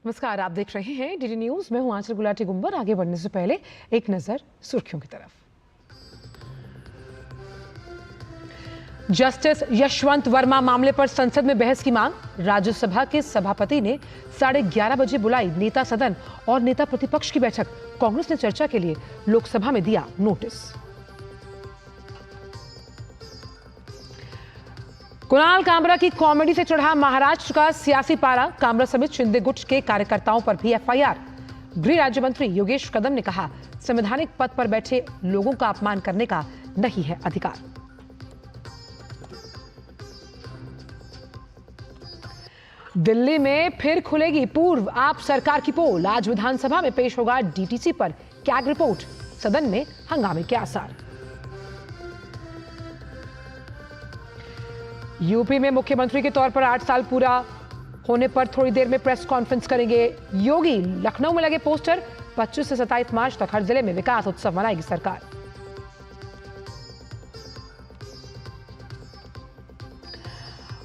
नमस्कार, आप देख रहे हैं डीडी न्यूज। मैं हूं आंचल गुलाटी गुंबर। आगे बढ़ने से पहले एक नजर सुर्खियों की तरफ। जस्टिस यशवंत वर्मा मामले पर संसद में बहस की मांग। राज्यसभा के सभापति ने 11:30 बजे बुलाई नेता सदन और नेता प्रतिपक्ष की बैठक। कांग्रेस ने चर्चा के लिए लोकसभा में दिया नोटिस। कुणाल कामरा की कॉमेडी से चढ़ा महाराष्ट्र का सियासी पारा। कामरा समेत शिंदे गुट के कार्यकर्ताओं पर भी एफआईआर। गृह राज्य मंत्री योगेश कदम ने कहा, संवैधानिक पद पर बैठे लोगों का अपमान करने का नहीं है अधिकार। दिल्ली में फिर खुलेगी पूर्व आप सरकार की पोल। आज विधानसभा में पेश होगा डीटीसी पर कैग रिपोर्ट। सदन में हंगामे के आसार। यूपी में मुख्यमंत्री के तौर पर 8 साल पूरा होने पर थोड़ी देर में प्रेस कॉन्फ्रेंस करेंगे योगी। लखनऊ में लगे पोस्टर। 25 से 27 मार्च तक हर जिले में विकास उत्सव मनाएगी सरकार।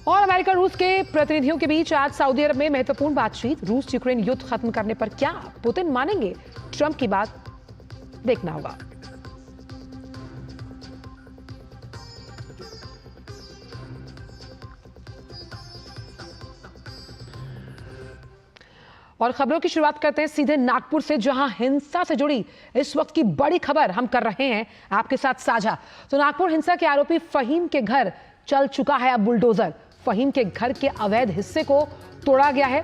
और अमेरिका रूस के प्रतिनिधियों के बीच आज सऊदी अरब में महत्वपूर्ण बातचीत। रूस यूक्रेन युद्ध खत्म करने पर क्या पुतिन मानेंगे? ट्रंप की बात देखना होगा। और खबरों की शुरुआत करते हैं सीधे नागपुर से, जहां हिंसा से जुड़ी इस वक्त की बड़ी खबर हम कर रहे हैं आपके साथ साझा। तो नागपुर हिंसा के आरोपी फहीम के घर चल चुका है अब बुलडोजर। फहीम के घर के अवैध हिस्से को तोड़ा गया है।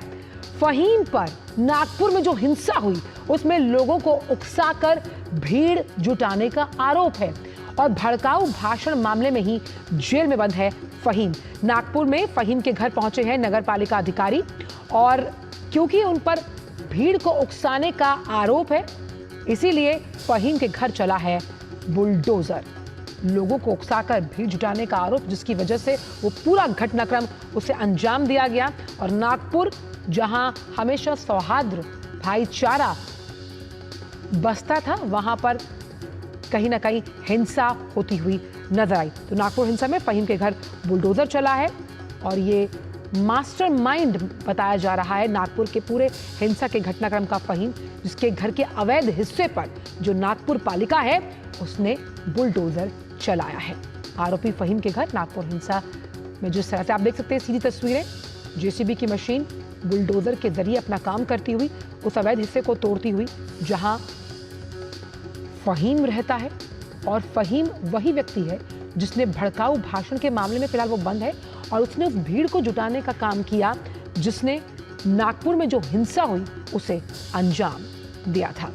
फहीम पर नागपुर में जो हिंसा हुई उसमें लोगों को उकसाकर भीड़ जुटाने का आरोप है और भड़काऊ भाषण मामले में ही जेल में बंद है फहीम। नागपुर में फहीम के घर पहुंचे हैं नगर पालिका अधिकारी और क्योंकि उन पर भीड़ को उकसाने का आरोप है, इसीलिए फहीम के घर चला है बुलडोजर। लोगों को उकसाकर भीड़ जुटाने का आरोप, जिसकी वजह से वो पूरा घटनाक्रम उसे अंजाम दिया गया। और नागपुर, जहां हमेशा सौहार्द भाईचारा बसता था, वहां पर कहीं ना कहीं हिंसा होती हुई नजर आई। तो नागपुर हिंसा में फहीम के घर बुलडोजर चला है और ये मास्टरमाइंड बताया जा रहा है नागपुर के पूरे हिंसा के घटनाक्रम का फहीम, जिसके घर के अवैध हिस्से पर जो नागपुर पालिका है उसने बुलडोजर चलाया है। आरोपी फहीम के घर नागपुर हिंसा में जिस तरह से आप देख सकते हैं सीधी तस्वीरें, जेसीबी की मशीन बुलडोजर के जरिए अपना काम करती हुई उस अवैध हिस्से को तोड़ती हुई जहां फहीम रहता है। और फहीम वही व्यक्ति है जिसने भड़काऊ भाषण के मामले में फिलहाल वो बंद है और उसने उस भीड़ को जुटाने का काम किया जिसने नागपुर में जो हिंसा हुई उसे अंजाम दिया था।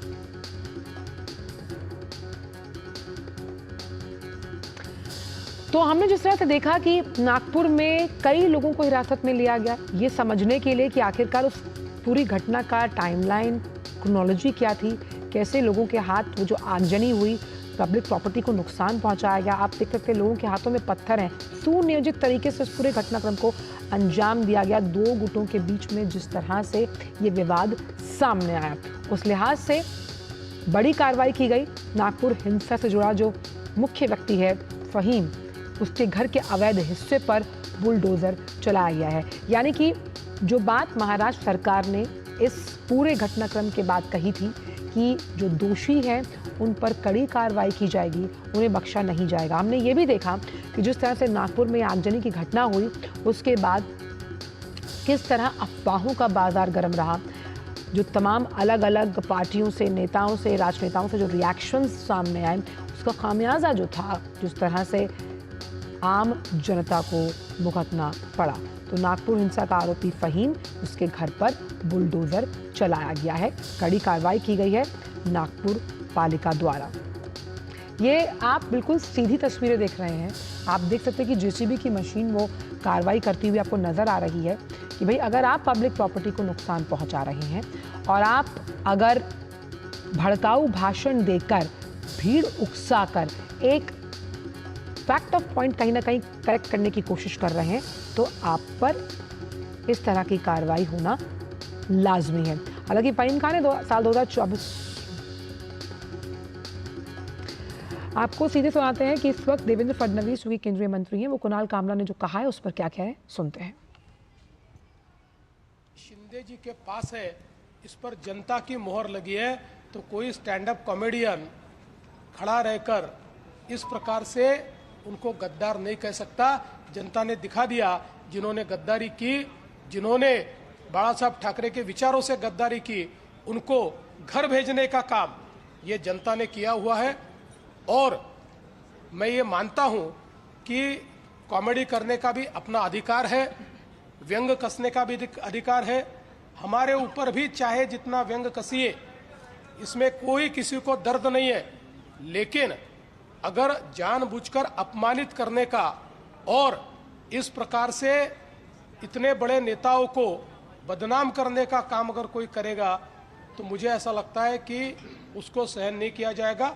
तो हमने जिस तरह से देखा कि नागपुर में कई लोगों को हिरासत में लिया गया, ये समझने के लिए कि आखिरकार उस पूरी घटना का टाइमलाइन, क्रोनोलॉजी क्या थी, कैसे लोगों के हाथ वो जो आगजनी हुई, पब्लिक प्रॉपर्टी को नुकसान पहुंचाया गया। आप देख सकते हैं लोगों के हाथों में पत्थर हैं। सुनियोजित तरीके से इस पूरे घटनाक्रम को अंजाम दिया गया। दो गुटों के बीच में जिस तरह से ये विवाद सामने आया, उस लिहाज से बड़ी कार्रवाई की गई। नागपुर हिंसा से जुड़ा जो मुख्य व्यक्ति है फहीम, उसके घर के अवैध हिस्से पर बुलडोजर चलाया गया है। यानी कि जो बात महाराष्ट्र सरकार ने इस पूरे घटनाक्रम के बाद कही थी कि जो दोषी हैं उन पर कड़ी कार्रवाई की जाएगी, उन्हें बख्शा नहीं जाएगा। हमने ये भी देखा कि जिस तरह से नागपुर में आगजनी की घटना हुई उसके बाद किस तरह अफवाहों का बाजार गर्म रहा। जो तमाम अलग अलग पार्टियों से, नेताओं से, राजनेताओं से जो रिएक्शंस सामने आए, उसका खामियाजा जो था, जिस तरह से आम जनता को भुगतना पड़ा। तो नागपुर हिंसा का आरोपी फहीम, उसके घर पर बुलडोजर चलाया गया है। कड़ी कार्रवाई की गई है नागपुर पालिका द्वारा। ये आप बिल्कुल सीधी तस्वीरें देख रहे हैं। आप देख सकते हैं कि जेसीबी की मशीन वो कार्रवाई करती हुई आपको नजर आ रही है कि भाई अगर आप पब्लिक प्रॉपर्टी को नुकसान पहुंचा रहे हैं और आप अगर भड़काऊ भाषण देकर, भीड़ उकसाकर एक फैक्ट ऑफ पॉइंट कहीं ना कहीं करेक्ट करने की कोशिश कर रहे हैं, तो आप पर इस तरह की कार्रवाई होना लाजमी है। हालांकि फहीम खान ने साल 2024 आपको सीधे सुनाते हैं कि इस वक्त देवेंद्र फडणवीस जो कि केंद्रीय मंत्री हैं, वो कुणाल कामरा ने जो कहा है उस पर क्या क्या है, सुनते हैं। शिंदे जी के पास है इस पर जनता की मोहर लगी है, तो कोई स्टैंड अप कॉमेडियन खड़ा रहकर इस प्रकार से उनको गद्दार नहीं कह सकता। जनता ने दिखा दिया, जिन्होंने गद्दारी की, जिन्होंने बाला साहब ठाकरे के विचारों से गद्दारी की, उनको घर भेजने का काम ये जनता ने किया हुआ है। और मैं ये मानता हूं कि कॉमेडी करने का भी अपना अधिकार है, व्यंग कसने का भी अधिकार है। हमारे ऊपर भी चाहे जितना व्यंग कसिए, इसमें कोई किसी को दर्द नहीं है, लेकिन अगर जानबूझकर अपमानित करने का और इस प्रकार से इतने बड़े नेताओं को बदनाम करने का काम अगर कोई करेगा, तो मुझे ऐसा लगता है कि उसको सहन नहीं किया जाएगा।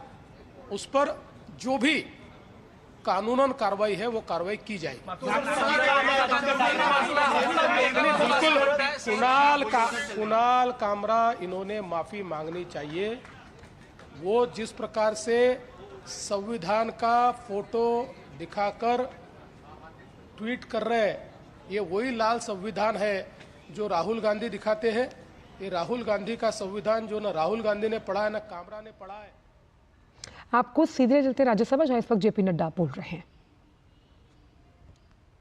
उस पर जो भी कानूनन कार्रवाई है वो कार्रवाई की जाएगी। बिल्कुल कुणाल कामरा इन्होंने माफी मांगनी चाहिए। वो जिस प्रकार से संविधान का फोटो दिखाकर ट्वीट कर रहे हैं, ये वही लाल संविधान है जो राहुल गांधी दिखाते हैं। ये राहुल गांधी का संविधान जो न राहुल गांधी ने पढ़ा है न कामरा ने पढ़ा है। आपको सीधे चलते राज्यसभा, जहां इस वक्त जेपी नड्डा बोल रहे हैं।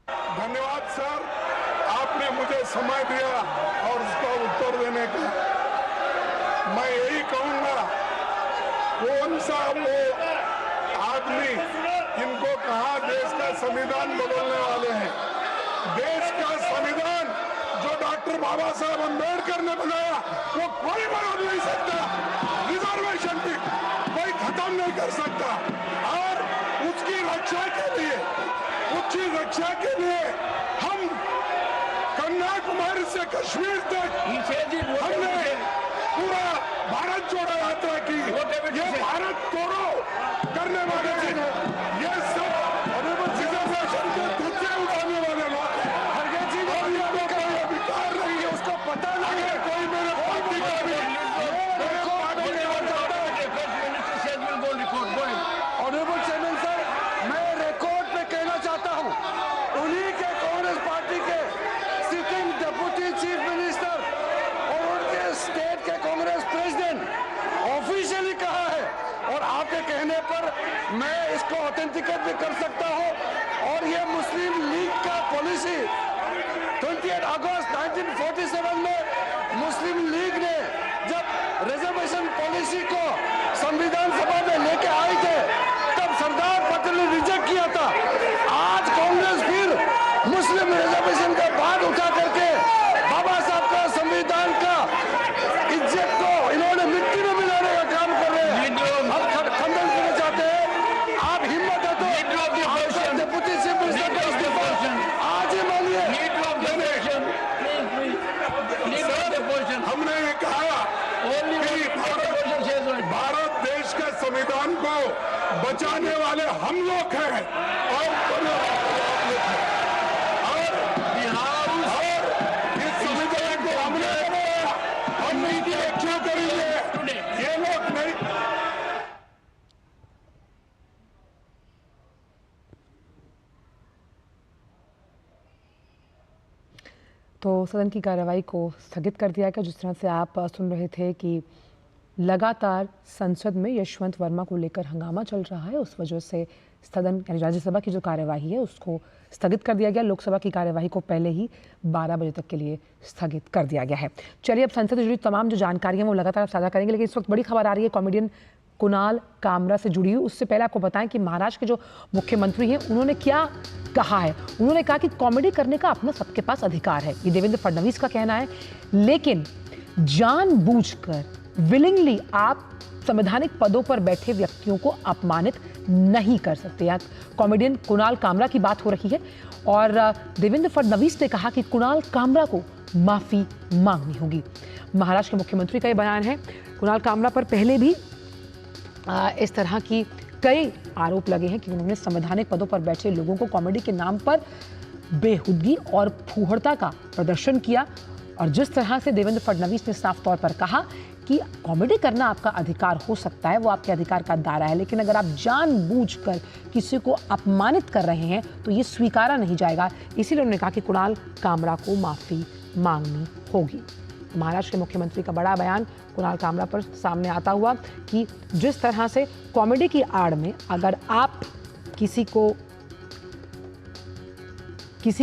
धन्यवाद सर, आपने मुझे समय दिया और उसका उत्तर देने का। मैं यही कहूंगा, कौन सा वो आदमी जिनको कहा देश का संविधान बदलने वाले हैं। देश का संविधान जो डॉक्टर बाबा साहब अम्बेडकर ने बनाया वो कोई बदल नहीं सकता। रिजर्वेशन की कोई खत्म नहीं कर सकता। और उसकी रक्षा के लिए हम कन्याकुमारी से कश्मीर तक हमने पूरा भारत जोड़ो यात्रा की। ये भारत तोड़ो करने वाले ये सब रिजर्वेशन के धज्जे उठाने वाले लोग अधिकार नहीं है, उसको पता नहीं है। कोई मेरे पार्टी का भी ऑनरेबल चेयरमैन सर, मैं रिकॉर्ड पे कहना चाहता हूं, उन्हीं के कांग्रेस पार्टी के सिटिंग डिप्टी चीफ मिनिस्टर और उनके स्टेट के कांग्रेस प्रेसिडेंट ऑफिशियली कहा है, और आपके कहने पर मैं इसको ऑथेंटिकेट भी कर सकता हूं। और ये मुस्लिम लीग का पॉलिसी 28 अगस्त 1947 में मुस्लिम लीग ने जब रिजर्वेशन पॉलिसी को संविधान सभा में लेके आए थे, तब सरदार पटेल ने रिजेक्ट किया था। आज कांग्रेस फिर मुस्लिम रिजर्वेशन का बात उठा करके बाबा साहब का संविधान का इज्जत को इन्होंने मिट्टी में मिलाने का काम कर रहे हैं। हम खंडन करना चाहते हैं। आप हिम्मत है तो डिप्टी चीफ मिनिस्टर का इस्तीफा आज ही मानिए। हमने ये कहा कि भारत देश के संविधान को बचाने वाले हम लोग हैं और इस संविधान को हमने बनाया, हम नीति रक्षा करेंगे, ये लोग नहीं। तो सदन की कार्रवाई को स्थगित कर दिया गया। जिस तरह से आप सुन रहे थे कि लगातार संसद में यशवंत वर्मा को लेकर हंगामा चल रहा है, उस वजह से सदन यानी राज्यसभा की जो कार्यवाही है उसको स्थगित कर दिया गया। लोकसभा की कार्यवाही को पहले ही 12 बजे तक के लिए स्थगित कर दिया गया है। चलिए, अब संसद से जुड़ी तमाम जो जानकारी है वो लगातार आप साझा करेंगे, लेकिन इस वक्त बड़ी खबर आ रही है कॉमेडियन कुणाल कामरा से जुड़ी हुई। उससे पहले आपको बताएं कि महाराष्ट्र के जो मुख्यमंत्री हैं उन्होंने क्या कहा है। उन्होंने कहा कि कॉमेडी करने का अपना सबके पास अधिकार है, ये देवेंद्र फडणवीस का कहना है, लेकिन जानबूझकर विलिंगली आप संवैधानिक पदों पर बैठे व्यक्तियों को अपमानित नहीं कर सकते। यहाँ कॉमेडियन कुणाल कामरा की बात हो रही है और देवेंद्र फडणवीस ने कहा कि कुणाल कामरा को माफी मांगनी होगी। महाराष्ट्र के मुख्यमंत्री का ये बयान है। कुणाल कामरा पर पहले भी इस तरह की कई आरोप लगे हैं कि उन्होंने संवैधानिक पदों पर बैठे लोगों को कॉमेडी के नाम पर बेहुदगी और फूहड़ता का प्रदर्शन किया। और जिस तरह से देवेंद्र फडणवीस ने साफ तौर पर कहा कि कॉमेडी करना आपका अधिकार हो सकता है, वो आपके अधिकार का दायरा है, लेकिन अगर आप जानबूझकर किसी को अपमानित कर रहे हैं तो ये स्वीकारा नहीं जाएगा। इसीलिए उन्होंने कहा कि कुणाल कामरा को माफी मांगनी होगी। महाराष्ट्र के मुख्यमंत्री का बड़ा बयान कुणाल कामरा पर सामने आता हुआ कि जिस तरह से कॉमेडी की आड़ में अगर आप किसी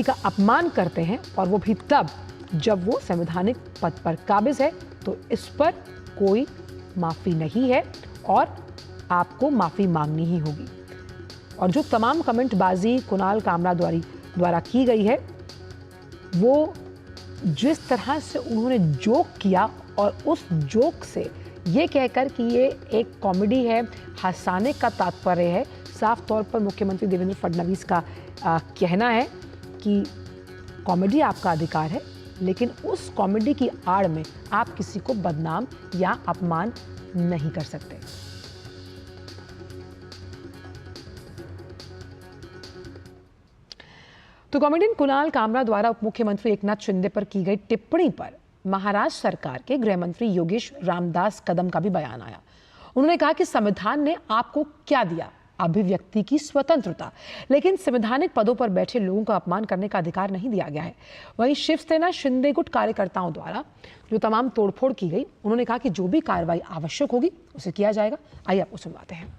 का अपमान करते हैं और वो भी तब जब वो संवैधानिक पद पर काबिज है, तो इस पर कोई माफी नहीं है और आपको माफी मांगनी ही होगी। और जो तमाम कमेंटबाजी कुणाल कामरा द्वारा की गई है, वो जिस तरह से उन्होंने जोक किया और उस जोक से ये कहकर कि ये एक कॉमेडी है, हंसाने का तात्पर्य है, साफ तौर पर मुख्यमंत्री देवेंद्र फडणवीस का कहना है कि कॉमेडी आपका अधिकार है, लेकिन उस कॉमेडी की आड़ में आप किसी को बदनाम या अपमान नहीं कर सकते। तो कॉमेडियन कुणाल कामरा द्वारा उप मुख्यमंत्री एकनाथ शिंदे पर की गई टिप्पणी पर महाराष्ट्र सरकार के गृह मंत्री योगेश रामदास कदम का भी बयान आया। उन्होंने कहा कि संविधान ने आपको क्या दिया? अभिव्यक्ति की स्वतंत्रता, लेकिन संवैधानिक पदों पर बैठे लोगों का अपमान करने का अधिकार नहीं दिया गया है। वहीं शिवसेना शिंदे गुट कार्यकर्ताओं द्वारा जो तमाम तोड़फोड़ की गई, उन्होंने कहा कि जो भी कार्रवाई आवश्यक होगी उसे किया जाएगा। आइए आपको सुनवाते हैं।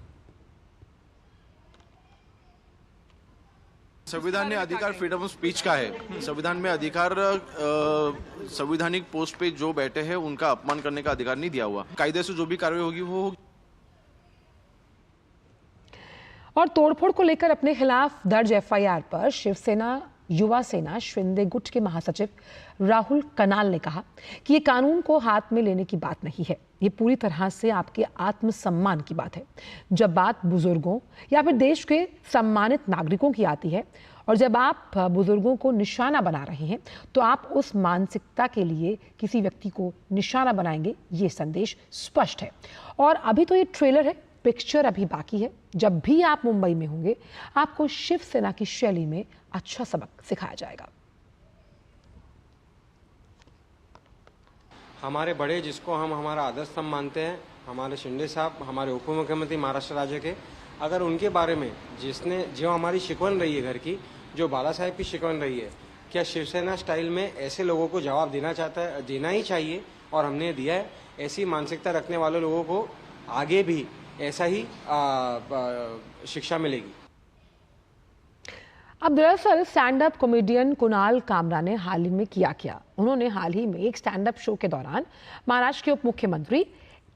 संविधान ने अधिकार फ्रीडम ऑफ स्पीच का है। संविधान में अधिकार संवैधानिक पोस्ट पे जो बैठे हैं उनका अपमान करने का अधिकार नहीं दिया हुआ। कायदे से जो भी कार्रवाई होगी वो होगी। और तोड़फोड़ को लेकर अपने खिलाफ दर्ज एफआईआर पर शिवसेना युवा सेना शिंदे गुट के महासचिव राहुल कनाल ने कहा कि ये कानून को हाथ में लेने की बात नहीं है, ये पूरी तरह से आपके आत्मसम्मान की बात है। जब बात बुजुर्गों या फिर देश के सम्मानित नागरिकों की आती है और जब आप बुजुर्गों को निशाना बना रहे हैं, तो आप उस मानसिकता के लिए किसी व्यक्ति को निशाना बनाएंगे, ये संदेश स्पष्ट है। और अभी तो ये ट्रेलर है, पिक्चर अभी बाकी है। जब भी आप मुंबई में होंगे, आपको शिवसेना की शैली में अच्छा सबक सिखाया जाएगा। हमारे बड़े, जिसको हम हमारा आदर्श स्तंभ मानते हैं, हमारे शिंदे साहब, हमारे उप मुख्यमंत्री महाराष्ट्र राज्य के, अगर उनके बारे में जो हमारी शिकवन रही है घर की, जो बाला साहेब की शिकवन रही है, क्या शिवसेना स्टाइल में ऐसे लोगों को जवाब देना ही चाहिए और हमने दिया है। ऐसी मानसिकता रखने वाले लोगों को आगे भी ऐसा ही शिक्षा मिलेगी। अब दरअसल stand up comedian Kunal Kamra ने हाल ही में किया क्या? उन्होंने हाल ही में एक स्टैंड अप शो के दौरान महाराष्ट्र के उप मुख्यमंत्री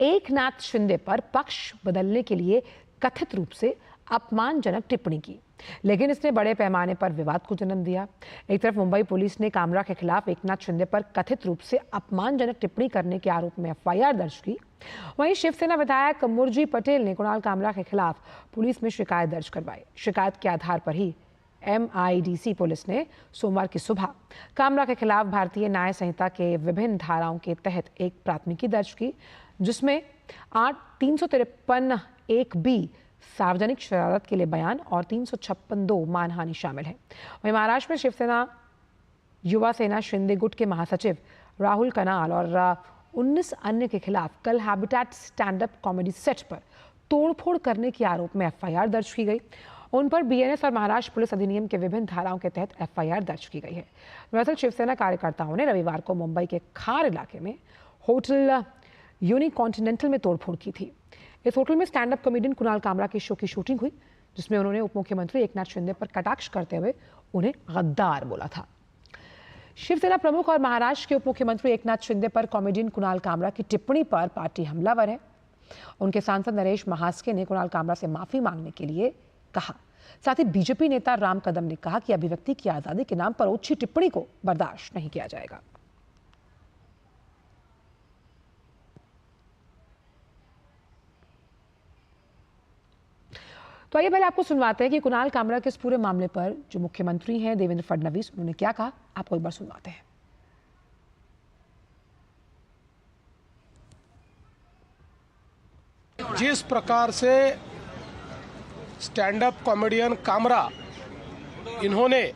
एकनाथ शिंदे पर पक्ष बदलने के लिए कथित रूप से अपमानजनक टिप्पणी की, लेकिन इसने बड़े पैमाने पर विवाद को जन्म दिया। एक तरफ मुंबई पुलिस ने कामरा के खिलाफ एकनाथ शिंदे पर कथित रूप से अपमानजनक टिप्पणी करने के आरोप में एफआईआर दर्ज की। वहीं शिवसेना विधायक मुरजी पटेल ने कुणाल कामरा के खिलाफ पुलिस में शिकायत दर्ज करवाई। शिकायत के आधार पर ही MIDC पुलिस ने सोमवार की सुबह कामरा के खिलाफ भारतीय न्याय संहिता के विभिन्न धाराओं के तहत एक प्राथमिकी दर्ज की, जिसमें 353(1)(b) सार्वजनिक शरारत के लिए बयान और 356(2) मानहानि शामिल है। वहीं महाराष्ट्र में शिवसेना युवा सेना शिंदे गुट के महासचिव राहुल कनाल और 19 अन्य के खिलाफ कल habitat stand up comedy set पर तोड़फोड़ करने के आरोप में एफआईआर दर्ज की गई। उन पर BNS और महाराष्ट्र पुलिस अधिनियम के विभिन्न धाराओं के तहत एफआईआर दर्ज की गई है। दरअसल शिवसेना कार्यकर्ताओं ने रविवार को मुंबई के खार इलाके में होटल यूनिकॉन्टिनेंटल में तोड़फोड़ की थी। इस होटल में stand up comedian Kunal Kamra के शो की शूटिंग हुई, जिसमें उन्होंने उप मुख्यमंत्री एकनाथ शिंदे पर कटाक्ष करते हुए उन्हें गद्दार बोला था। शिवसेना प्रमुख और महाराष्ट्र के उप मुख्यमंत्री एकनाथ शिंदे पर कॉमेडियन कुणाल कामरा की टिप्पणी पर पार्टी हमलावर है। उनके सांसद नरेश महास्के ने कुणाल कामरा से माफी मांगने के लिए कहा। साथ ही बीजेपी नेता राम कदम ने कहा कि अभिव्यक्ति की आजादी के नाम पर ओछी टिप्पणी को बर्दाश्त नहीं किया जाएगा। तो आइए पहले आपको सुनवाते हैं कि कुणाल कामरा के इस पूरे मामले पर जो मुख्यमंत्री हैं देवेंद्र फडणवीस, उन्होंने क्या कहा। आपको एक बार सुनवाते हैं। जिस प्रकार से स्टैंड अप कॉमेडियन कामरा इन्होंने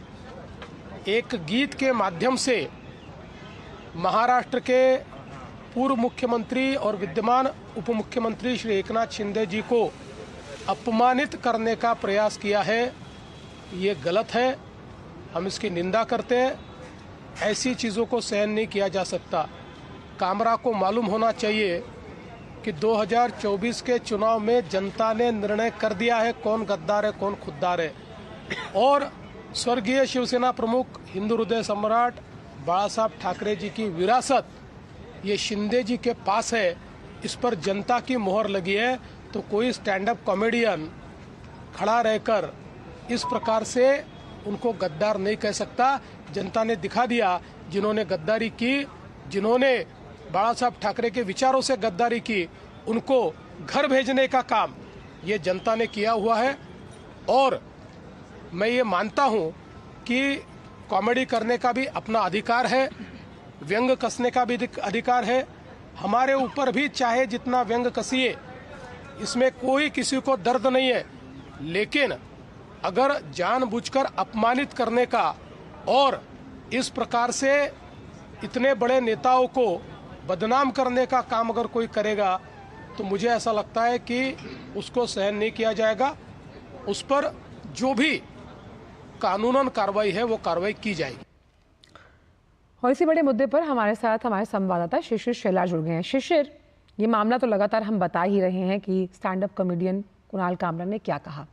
एक गीत के माध्यम से महाराष्ट्र के पूर्व मुख्यमंत्री और विद्यमान उप मुख्यमंत्री श्री एकनाथ शिंदे जी को अपमानित करने का प्रयास किया है, ये गलत है। हम इसकी निंदा करते हैं। ऐसी चीज़ों को सहन नहीं किया जा सकता। कामरा को मालूम होना चाहिए कि 2024 के चुनाव में जनता ने निर्णय कर दिया है कौन गद्दार है कौन खुद्दार है। और स्वर्गीय शिवसेना प्रमुख हिंदू हृदय सम्राट बाला साहब ठाकरे जी की विरासत ये शिंदे जी के पास है, इस पर जनता की मोहर लगी है। तो कोई स्टैंड अप कॉमेडियन खड़ा रहकर इस प्रकार से उनको गद्दार नहीं कह सकता। जनता ने दिखा दिया, जिन्होंने गद्दारी की, जिन्होंने बाला साहब ठाकरे के विचारों से गद्दारी की, उनको घर भेजने का काम ये जनता ने किया हुआ है। और मैं ये मानता हूँ कि कॉमेडी करने का भी अपना अधिकार है, व्यंग कसने का भी अधिकार है। हमारे ऊपर भी चाहे जितना व्यंग कसिए, इसमें कोई किसी को दर्द नहीं है। लेकिन अगर जानबूझकर अपमानित करने का और इस प्रकार से इतने बड़े नेताओं को बदनाम करने का काम अगर कोई करेगा तो मुझे ऐसा लगता है कि उसको सहन नहीं किया जाएगा। उस पर जो भी कानूनन कार्रवाई है वो कार्रवाई की जाएगी। और इसी बड़े मुद्दे पर हमारे साथ हमारे संवाददाता शिशिर शेला जुड़ गए हैं। शिशिर, ये मामला तो लगातार हम बता ही रहे हैं कि stand up comedian Kunal Kamra ने क्या कहा।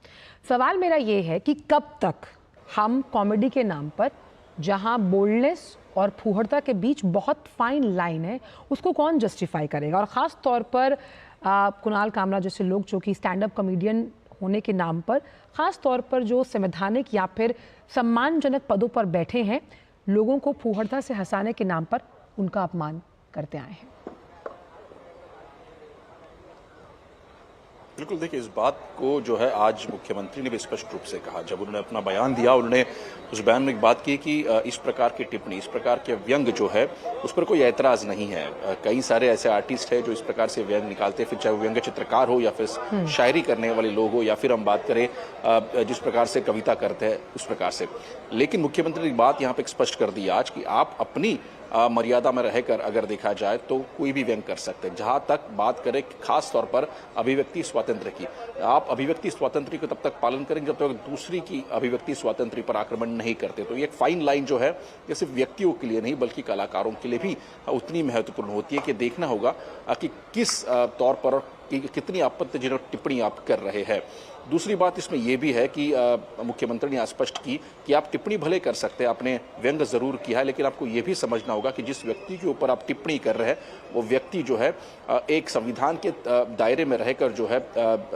सवाल मेरा ये है कि कब तक हम कॉमेडी के नाम पर, जहां बोल्डनेस और फूहड़ता के बीच बहुत फाइन लाइन है, उसको कौन जस्टिफाई करेगा। और ख़ास तौर पर कुणाल कामरा जैसे लोग जो कि स्टैंड अप कॉमेडियन होने के नाम पर, ख़ास तौर पर जो संवैधानिक या फिर सम्मानजनक पदों पर बैठे हैं, लोगों को फूहड़ता से हंसाने के नाम पर उनका अपमान करते आए हैं। बिल्कुल, देखिए, इस बात को जो है आज मुख्यमंत्री ने भी स्पष्ट रूप से कहा। जब उन्होंने अपना बयान दिया, उन्होंने उस बयान में एक बात की कि इस प्रकार की टिप्पणी, इस प्रकार के व्यंग जो है उस पर कोई ऐतराज नहीं है। कई सारे ऐसे आर्टिस्ट हैं जो इस प्रकार से व्यंग निकालते हैं, फिर चाहे वो व्यंग चित्रकार हो या फिर शायरी करने वाले लोग हो, या फिर हम बात करें जिस प्रकार से कविता करते हैं उस प्रकार से। लेकिन मुख्यमंत्री ने बात यहाँ पे स्पष्ट कर दी आज कि आप अपनी मर्यादा में रहकर अगर देखा जाए तो कोई भी व्यंग कर सकते हैं। जहां तक बात करें खास तौर पर अभिव्यक्ति स्वातंत्र्य की, आप अभिव्यक्ति स्वातंत्र्य को तब तक पालन करेंगे जब तक दूसरी की अभिव्यक्ति स्वातंत्र्य पर आक्रमण नहीं करते। तो ये एक फाइन लाइन जो है ये सिर्फ व्यक्तियों के लिए नहीं बल्कि कलाकारों के लिए भी उतनी महत्वपूर्ण होती है कि देखना होगा कि किस तौर पर कितनी आपत्तिजनक टिप्पणी आप कर रहे हैं। दूसरी बात इसमें यह भी है कि मुख्यमंत्री ने स्पष्ट की कि आप टिप्पणी भले कर सकते हैं, आपने व्यंग जरूर किया है, लेकिन आपको यह भी समझना होगा कि जिस व्यक्ति के ऊपर आप टिप्पणी कर रहे हैं वो व्यक्ति जो है एक संविधान के दायरे में रहकर जो है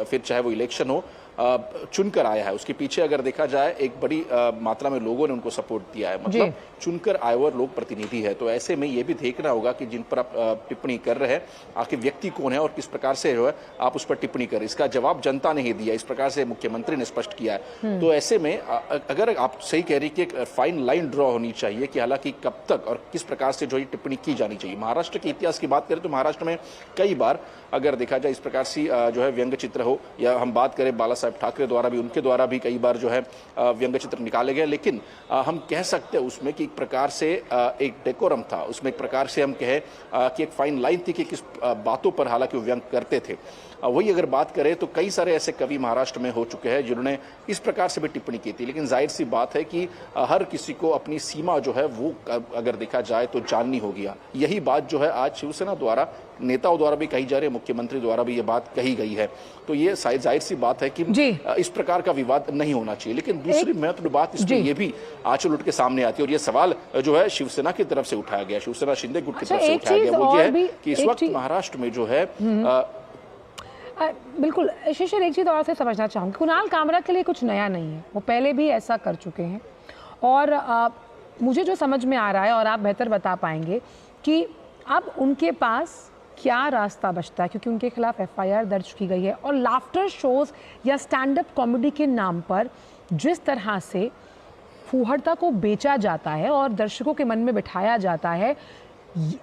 फिर चाहे वो इलेक्शन हो चुनकर आया है। उसके पीछे अगर देखा जाए एक बड़ी मात्रा में लोगों ने उनको सपोर्ट दिया है, मतलब चुनकर आए हुए लोग प्रतिनिधि है। तो ऐसे में ये भी देखना होगा कि जिन पर आप टिप्पणी कर रहे हैं आखिर व्यक्ति कौन है और किस प्रकार से जो है आप उस पर टिप्पणी कर, इसका जवाब जनता ने ही दिया, इस प्रकार से मुख्यमंत्री ने स्पष्ट किया है। तो ऐसे में अगर आप सही कह रही कि एक फाइन लाइन ड्रॉ होनी चाहिए कि हालांकि कब तक और किस प्रकार से जो ये टिप्पणी की जानी चाहिए। महाराष्ट्र के इतिहास की बात करें तो महाराष्ट्र में कई बार अगर देखा जाए इस प्रकार से जो है व्यंग चित्र हो, या हम बात करें बाला साहब ठाकरे द्वारा भी, उनके द्वारा भी कई बार जो है व्यंग चित्र निकाले गए। लेकिन हम कह सकते हैं उसमें कि एक प्रकार से एक डेकोरम था, उसमें एक प्रकार से हम कहें कि एक फाइन लाइन थी कि किस बातों पर हालांकि वो व्यंग करते थे। वही अगर बात करें तो कई सारे ऐसे कवि महाराष्ट्र में हो चुके हैं जिन्होंने इस प्रकार से भी टिप्पणी की थी। लेकिन जाहिर सी बात है कि हर किसी को अपनी सीमा जो है वो अगर देखा जाए तो जाननी होगी। यही बात जो है आज शिवसेना द्वारा, नेताओं द्वारा भी कही जा रही है, मुख्यमंत्री द्वारा भी ये बात कही गई है। तो ये जाहिर सी बात है कि इस प्रकार का विवाद नहीं होना चाहिए। लेकिन दूसरी महत्वपूर्ण बात इसमें ये भी आंचल उठ के सामने आती है, और ये सवाल जो है शिवसेना की तरफ से उठाया गया, शिवसेना शिंदे गुट की तरफ से उठाया गया, वो ये है कि इस वक्त महाराष्ट्र में जो है बिल्कुल शिशिर, एक चीज़ और से समझना चाहूँगी, कुणाल कामरा के लिए कुछ नया नहीं है, वो पहले भी ऐसा कर चुके हैं। और मुझे जो समझ में आ रहा है, और आप बेहतर बता पाएंगे कि अब उनके पास क्या रास्ता बचता है, क्योंकि उनके खिलाफ FIR दर्ज की गई है। और लाफ्टर शोज़ या स्टैंड अप कॉमेडी के नाम पर जिस तरह से फूहड़ता को बेचा जाता है और दर्शकों के मन में बिठाया जाता है,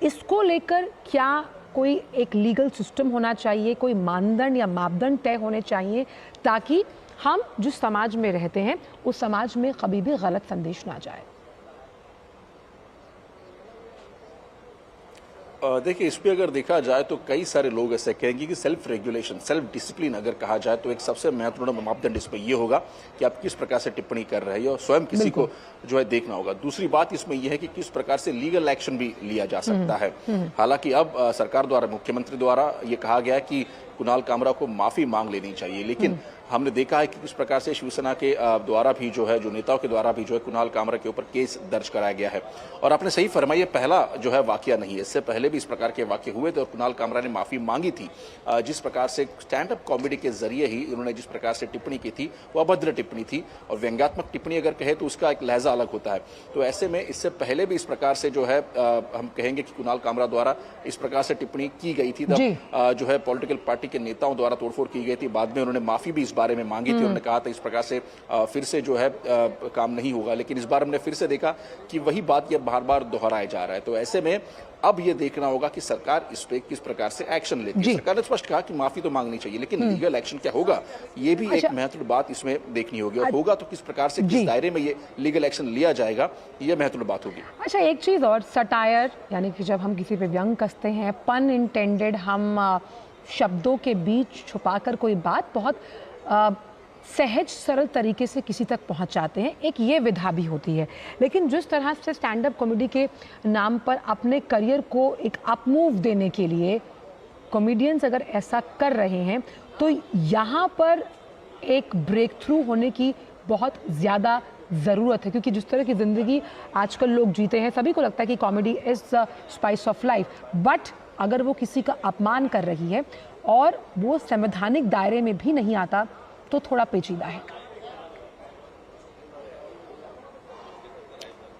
इसको लेकर क्या कोई एक लीगल सिस्टम होना चाहिए, कोई मानदंड या मापदंड तय होने चाहिए, ताकि हम जिस समाज में रहते हैं उस समाज में कभी भी गलत संदेश ना जाए। देखिए, इस पे अगर देखा जाए तो कई सारे लोग ऐसे कहेंगे कि सेल्फ रेगुलेशन, सेल्फ डिसिप्लिन अगर कहा जाए तो एक सबसे महत्वपूर्ण मापदंड इसमें ये होगा कि आप किस प्रकार से टिप्पणी कर रहे हैं और स्वयं किसी को जो है देखना होगा। दूसरी बात इसमें यह है कि किस प्रकार से लीगल एक्शन भी लिया जा सकता है। हालांकि अब सरकार द्वारा, मुख्यमंत्री द्वारा ये कहा गया है कि कुणाल कामरा को माफी मांग लेनी चाहिए, लेकिन हमने देखा है कि किस प्रकार से शिवसेना के द्वारा भी जो है, जो नेताओं के द्वारा भी जो है कुणाल कामरा के ऊपर केस दर्ज कराया गया है। और आपने सही फरमाया, ये पहला जो है वाकया नहीं है, इससे पहले भी इस प्रकार के वाकये हुए थे और कुणाल कामरा ने माफी मांगी थी। जिस प्रकार से स्टैंड अप कॉमेडी के जरिए ही उन्होंने जिस प्रकार से टिप्पणी की थी वो अभद्र टिप्पणी थी, और व्यंग्यात्मक टिप्पणी अगर कहे तो उसका एक लहजा अलग होता है। तो ऐसे में इससे पहले भी इस प्रकार से जो है हम कहेंगे कि कुणाल कामरा द्वारा इस प्रकार से टिप्पणी की गई थी, तब जो है पॉलिटिकल पार्टी के नेताओं द्वारा तोड़फोड़ की गई थी। बाद में उन्होंने माफी भी इस बारे में मांगी थी, उन्होंने कहा था इस प्रकार से फिर से जो है काम नहीं होगा, लेकिन इस बार हमने फिर से देखा कि वही बात ये बार बार दोहराया जा रहा है। तो ऐसे में अब ये देखना होगा कि सरकार इस पे किस प्रकार से एक्शन लेती है। सरकार ने स्पष्ट कहा कि माफी तो मांगनी चाहिए, लेकिन लीगल एक्शन क्या होगा, ये भी एक महत्वपूर्ण बात इसमें देखनी होगी, और होगा तो किस प्रकार से, किस दायरे में ये लीगल एक्शन लिया जाएगा, ये महत्वपूर्ण बात होगी। अच्छा, एक चीज और, सटायर यानी कि जब हम किसी पे व्यंग कसते हैं, पन इंटेंडेड, हम शब्दों के बीच छुपाकर कोई बात बहुत सहज सरल तरीके से किसी तक पहुंचाते हैं, एक ये विधा भी होती है। लेकिन जिस तरह से स्टैंड अप कॉमेडी के नाम पर अपने करियर को एक अपमूव देने के लिए कॉमेडियंस अगर ऐसा कर रहे हैं, तो यहाँ पर एक ब्रेक थ्रू होने की बहुत ज़्यादा ज़रूरत है, क्योंकि जिस तरह की ज़िंदगी आजकल लोग जीते हैं, सभी को लगता है कि comedy is the spice of life. But अगर वो किसी का अपमान कर रही है और वो संवैधानिक दायरे में भी नहीं आता, तो थोड़ा पेचीदा है।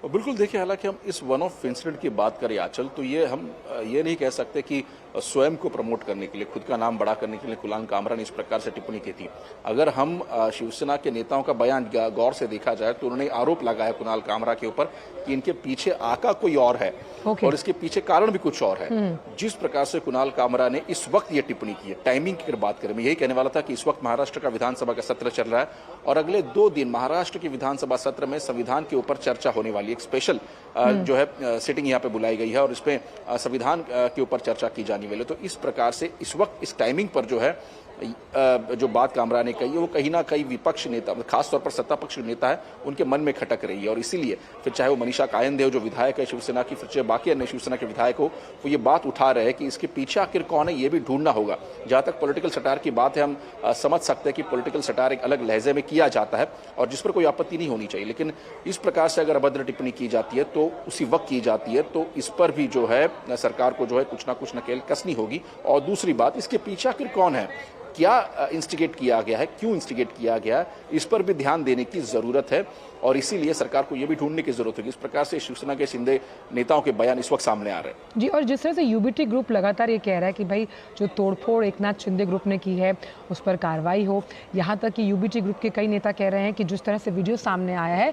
बिल्कुल, देखिए, हालांकि हम इस वन ऑफ इंसिडेंट की बात करें आंचल, तो ये हम ये नहीं कह सकते कि स्वयं को प्रमोट करने के लिए, खुद का नाम बड़ा करने के लिए कुणाल कामरा ने इस प्रकार से टिप्पणी की थी। अगर हम शिवसेना के नेताओं का बयान गौर से देखा जाए तो उन्होंने आरोप लगाया कुणाल कामरा के ऊपर कि इनके पीछे आका कोई और है, और इसके पीछे कारण भी कुछ और है। जिस प्रकार से कुणाल कामरा ने इस वक्त ये टिप्पणी की है, टाइमिंग की अगर बात करें, मैं यही कहने वाला था कि इस वक्त महाराष्ट्र का विधानसभा का सत्र चल रहा है और अगले 2 दिन महाराष्ट्र के विधानसभा सत्र में संविधान के ऊपर चर्चा होने वाली है। एक स्पेशल जो है सिटिंग यहाँ पे बुलाई गई है और इसमें संविधान के ऊपर चर्चा की जाने वाली है। तो इस प्रकार से इस वक्त इस टाइमिंग पर जो है जो बात कामरा ने कही है वो कहीं ना कहीं विपक्ष नेता, खासतौर पर सत्ता पक्ष नेता है, उनके मन में खटक रही है। और इसीलिए फिर चाहे वो मनीषा कायंदे हो जो विधायक है शिवसेना की, फिर चाहे बाकी अन्य शिवसेना के विधायक हो, वो ये बात उठा रहे हैं कि इसके पीछे आखिर कौन है, ये भी ढूंढना होगा। जहां तक पॉलिटिकल सटायर की बात है, हम समझ सकते हैं कि पॉलिटिकल सटायर एक अलग लहजे में किया जाता है और जिस पर कोई आपत्ति नहीं होनी चाहिए, लेकिन इस प्रकार से अगर अभद्र टिप्पणी की जाती है तो उसी वक्त की जाती है, तो इस पर भी जो है सरकार को जो है कुछ ना कुछ नकेल कसनी होगी। और दूसरी बात, इसके पीछे आखिर कौन है, क्या इंस्टिगेट किया गया है, क्यों इंस्टिगेट किया गया है, इस पर भी ध्यान देने की जरूरत है। और इसीलिए सरकार को यह भी ढूंढने की जरूरत है। इस प्रकार से शिवसेना के शिंदे नेताओं के बयान इस वक्त सामने आ रहे हैं जी। और जिस तरह से यूबीटी ग्रुप लगातार ये कह रहा है कि भाई जो तोड़फोड़ एकनाथ शिंदे ग्रुप ने की है उस पर कार्रवाई हो, यहाँ तक कि यूबीटी ग्रुप के कई नेता कह रहे हैं कि जिस तरह से वीडियो सामने आया है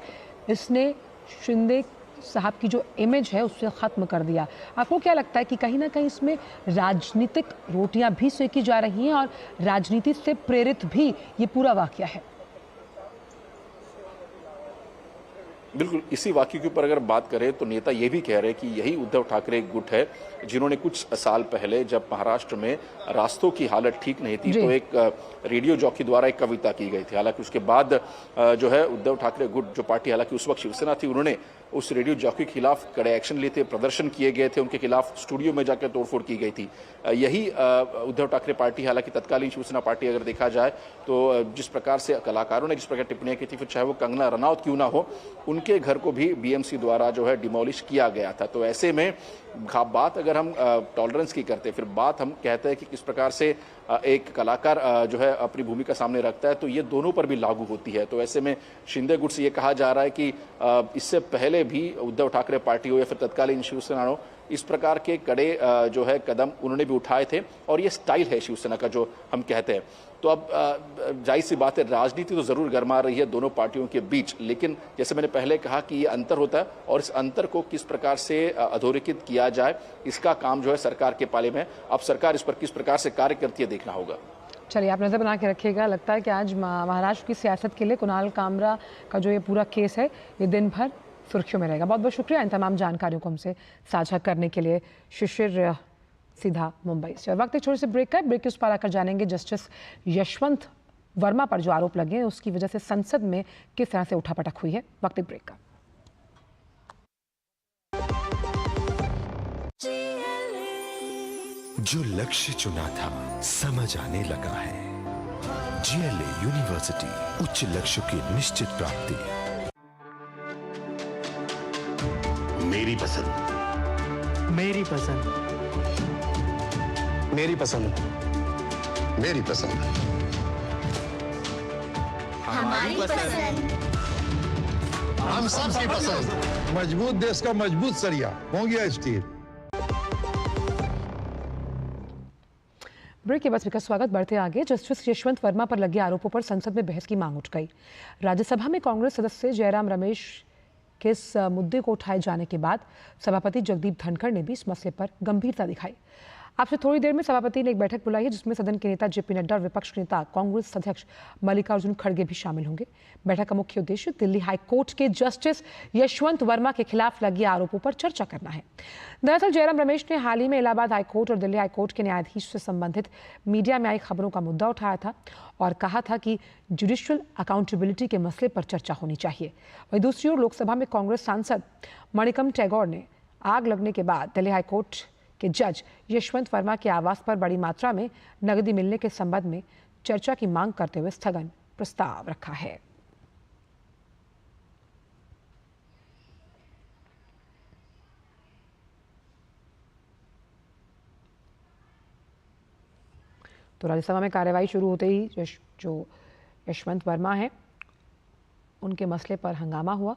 इसने शिंदे साहब की जो इमेज है उससे ख़त्म कर दिया। आपको क्या लगता है कि कहीं ना कहीं इसमें राजनीतिक रोटियां भी सेकी जा रही हैं और राजनीति से प्रेरित भी ये पूरा वाकया है? बिल्कुल, इसी वाक्य के ऊपर अगर बात करें तो नेता ये भी कह रहे हैं कि यही उद्धव ठाकरे गुट है जिन्होंने कुछ साल पहले जब महाराष्ट्र में रास्तों की हालत ठीक नहीं थी तो एक रेडियो जॉकी द्वारा एक कविता की गई थी। हालांकि उसके बाद जो है उद्धव ठाकरे गुट जो पार्टी हालांकि उस वक्त शिवसेना थी, उन्होंने उस रेडियो जॉकी के खिलाफ कड़े एक्शन लिए थे, प्रदर्शन किए गए थे, उनके खिलाफ स्टूडियो में जाकर तोड़फोड़ की गई थी। यही उद्धव ठाकरे पार्टी, हालांकि तत्कालीन शिवसेना पार्टी अगर देखा जाए तो जिस प्रकार से कलाकारों ने जिस प्रकार टिप्पणियां की थी, फिर चाहे वो कंगना रनौत क्यों ना हो, उनके घर को भी बीएमसी द्वारा जो है डिमोलिश किया गया था। तो ऐसे में बात अगर हम टॉलरेंस की करते, फिर बात हम कहते हैं कि किस प्रकार से एक कलाकार जो है अपनी भूमिका सामने रखता है, तो ये दोनों पर भी लागू होती है। तो ऐसे में शिंदे गुट से ये कहा जा रहा है कि इससे पहले भी उद्धव ठाकरे पार्टी हो या फिर तत्कालीन शिवसेना हो, इस प्रकार के कड़े जो है कदम उन्होंने भी उठाए थे और ये स्टाइल है शिवसेना का जो हम कहते हैं। तो अब जाहिर सी बात है, राजनीति तो जरूर गरमा रही है दोनों पार्टियों के बीच, लेकिन जैसे मैंने पहले कहा कि ये अंतर होता है और इस अंतर को किस प्रकार से अधोरेखित किया जाए, इसका काम जो है सरकार के पाले में। अब सरकार इस पर किस प्रकार से कार्य करती है देखना होगा। चलिए, आप नज़र बना के रखिएगा। लगता है कि आज महाराष्ट्र की सियासत के लिए कुणाल कामरा का जो ये पूरा केस है ये दिन भर सुर्खियों में रहेगा। बहुत बहुत शुक्रिया इन तमाम जानकारियों को हमसे साझा करने के लिए। शिशिर सीधा मुंबई से। और वक्त एक छोटे से ब्रेक का। ब्रेक के उस पार आकर जानेंगे जस्टिस यशवंत वर्मा पर जो आरोप लगे हैं उसकी वजह से संसद में किस तरह से उठापटक हुई है। वक्त एक ब्रेक का। जो लक्ष्य चुना था समझ आने लगा है। GLA यूनिवर्सिटी, उच्च लक्ष्य की निश्चित प्राप्ति। मेरी पसंद, मेरी पसंद, मेरी पसंद, मेरी पसंद, हमारी पसंद, हम सबकी पसंद। मजबूत देश का मजबूत सरिया हो गया स्टील। ब्रेक के बाद का स्वागत। बढ़ते आगे। जस्टिस यशवंत वर्मा पर लगे आरोपों पर संसद में बहस की मांग उठ गई। राज्यसभा में कांग्रेस सदस्य जयराम रमेश के इस मुद्दे को उठाए जाने के बाद सभापति जगदीप धनखड़ ने भी इस मसले पर गंभीरता दिखाई। आपसे थोड़ी देर में सभापति ने एक बैठक बुलाई है जिसमें सदन के नेता जेपी नड्डा और विपक्ष नेता कांग्रेस अध्यक्ष मल्लिकार्जुन खड़गे भी शामिल होंगे। बैठक का मुख्य उद्देश्य दिल्ली हाईकोर्ट के जस्टिस यशवंत वर्मा के खिलाफ लगे आरोपों पर चर्चा करना है। दरअसल जयराम रमेश ने हाल ही में इलाहाबाद हाईकोर्ट और दिल्ली हाईकोर्ट के न्यायाधीश से संबंधित मीडिया में आई खबरों का मुद्दा उठाया था और कहा था कि जुडिशियल अकाउंटेबिलिटी के मसले पर चर्चा होनी चाहिए। वहीं दूसरी ओर लोकसभा में कांग्रेस सांसद मणिकम टैगोर ने आग लगने के बाद दिल्ली हाईकोर्ट कि जज यशवंत वर्मा के आवास पर बड़ी मात्रा में नकदी मिलने के संबंध में चर्चा की मांग करते हुए स्थगन प्रस्ताव रखा है। तो राज्यसभा में कार्यवाही शुरू होते ही जो यशवंत वर्मा है उनके मसले पर हंगामा हुआ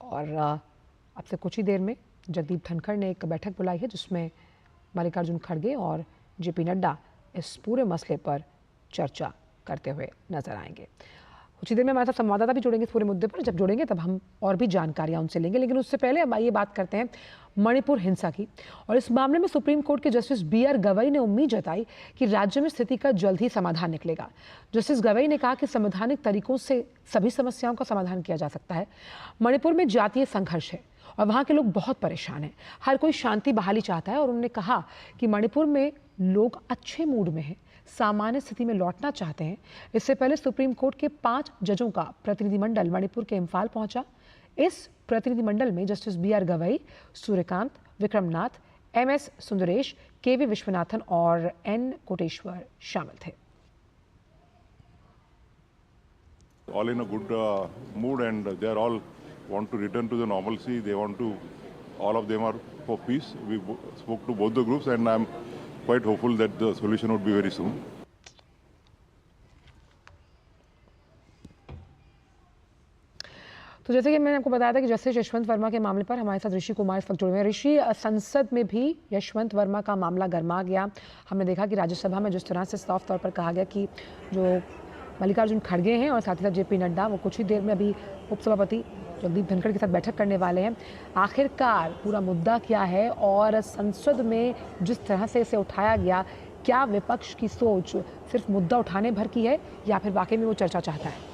और अब से कुछ ही देर में जगदीप धनखड़ ने एक बैठक बुलाई है जिसमें मल्लिकार्जुन खड़गे और जेपी नड्डा इस पूरे मसले पर चर्चा करते हुए नजर आएंगे। कुछ ही देर में हमारे साथ संवाददाता भी जुड़ेंगे इस पूरे मुद्दे पर। जब जुड़ेंगे तब हम और भी जानकारियां उनसे लेंगे, लेकिन उससे पहले अब आइए बात करते हैं मणिपुर हिंसा की। और इस मामले में सुप्रीम कोर्ट के जस्टिस BR गवई ने उम्मीद जताई कि राज्य में स्थिति का जल्द ही समाधान निकलेगा। जस्टिस गवई ने कहा कि संवैधानिक तरीकों से सभी समस्याओं का समाधान किया जा सकता है। मणिपुर में जातीय संघर्ष है और वहाँ के लोग बहुत परेशान हैं। हर कोई शांति बहाली चाहता है और उन्होंने कहा कि मणिपुर में लोग अच्छे मूड में हैं, सामान्य स्थिति में लौटना चाहते हैं। इससे पहले सुप्रीम कोर्ट के 5 जजों का प्रतिनिधिमंडल मणिपुर के इम्फाल पहुंचा। इस प्रतिनिधिमंडल में justice BR Gavai, Surya Kant, Vikram Nath, MS Sundaresh, KV Viswanathan और N कोटेश्वर शामिल थे। All in a good mood and they are all want to return to the normalcy. They want to, all of them are for peace. We spoke to both the groups and I'm quite hopeful that the solution would be very soon. तो जैसे कि मैंने आपको बताया था कि justice Yashwant Verma के मामले पर हमारे साथ ऋषि कुमार इस वक्त जुड़े हुए हैं। ऋषि, संसद में भी यशवंत वर्मा का मामला गर्मा गया। हमने देखा कि राज्यसभा में जिस तरह से साफ तौर पर कहा गया कि जो मल्लिकार्जुन खड़गे हैं और साथ ही साथ जेपी नड्डा वो कुछ ही देर में अभी उपसभापति जगदीप धनखड़ के साथ बैठक करने वाले हैं। आखिरकार पूरा मुद्दा क्या है और संसद में जिस तरह से इसे उठाया गया, क्या विपक्ष की सोच सिर्फ मुद्दा उठाने भर की है या फिर वाकई में वो चर्चा चाहता है?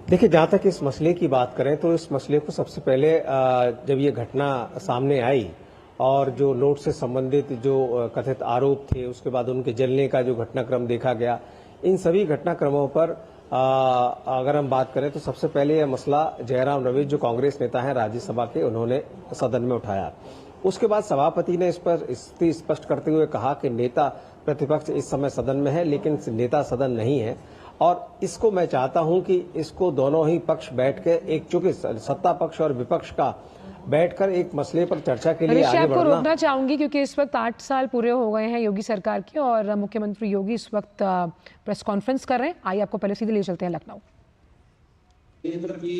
देखिए, जहाँ तक इस मसले की बात करें तो इस मसले को सबसे पहले जब ये घटना सामने आई और जो नोट से संबंधित जो कथित आरोप थे उसके बाद उनके जलने का जो घटनाक्रम देखा गया, इन सभी घटनाक्रमों पर अगर हम बात करें तो सबसे पहले यह मसला जयराम रमेश जो कांग्रेस नेता हैं राज्यसभा के, उन्होंने सदन में उठाया। उसके बाद सभापति ने इस पर स्थिति स्पष्ट करते हुए कहा कि नेता प्रतिपक्ष इस समय सदन में है लेकिन नेता सदन नहीं है और इसको मैं चाहता हूं कि इसको दोनों ही पक्ष बैठ के एक, चूंकि सत्ता पक्ष और विपक्ष का बैठकर एक मसले पर चर्चा के लिए आगे बढ़ना। रोकना चाहूंगी क्योंकि इस वक्त 8 साल पूरे हो गए हैं योगी सरकार के और मुख्यमंत्री योगी इस वक्त प्रेस कॉन्फ्रेंस कर रहे हैं। आइए आपको पहले सीधे ले चलते हैं लखनऊ। केंद्र की